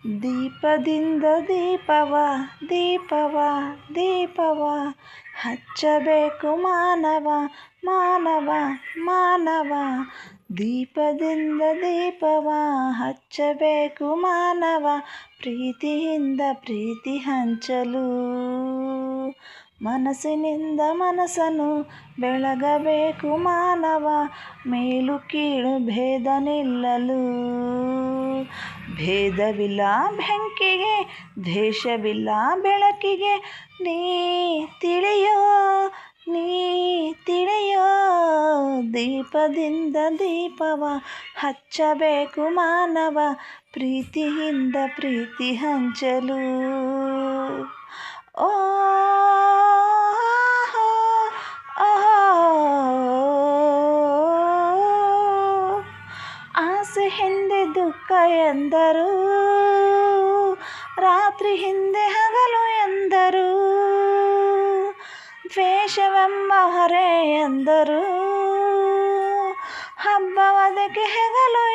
ದೀಪದಿಂದ ದೀಪವ ದೀಪವ ದೀಪವ ಹಚ್ಚಬೇಕು ಮಾನವ ಮಾನವ ಮಾನವ. ದೀಪದಿಂದ ದೀಪವ ಹಚ್ಚಬೇಕು ಮಾನವ, ಪ್ರೀತಿಯಿಂದ ಪ್ರೀತಿ ಹಂಚಲು. ಮನಸ್ಸಿನಿಂದ ಮನಸ್ಸನ್ನು ಬೆಳಗಬೇಕು ಮಾನವ, ಮೇಲು ಕೀಳು ಭೇದ ನಿಲ್ಲಲು. ಭೇದವಿಲ್ಲ ಬೆಂಕಿಗೆ, ದ್ವೇಷವಿಲ್ಲ ಬೆಳಕಿಗೆ, ನೀ ತಿಳಿಯೋ ನೀ ತಿಳಿಯೋ. ದೀಪದಿಂದ ದೀಪವ ಹಚ್ಚಬೇಕು ಮಾನವ, ಪ್ರೀತಿಯಿಂದ ಪ್ರೀತಿ ಹಂಚಲು. ಓ ಆಸೆ ಹಿಂದೆ ದುಃಖ ಎಂದರು, ರಾತ್ರಿ ಹಿಂದೆ ಹಗಲು ಎಂದರು, ದ್ವೇಷವೆಂಬ ಹೊರೆ ಎಂದರು, ಹಬ್ಬವದಕ್ಕೆ ಹೆಗಲು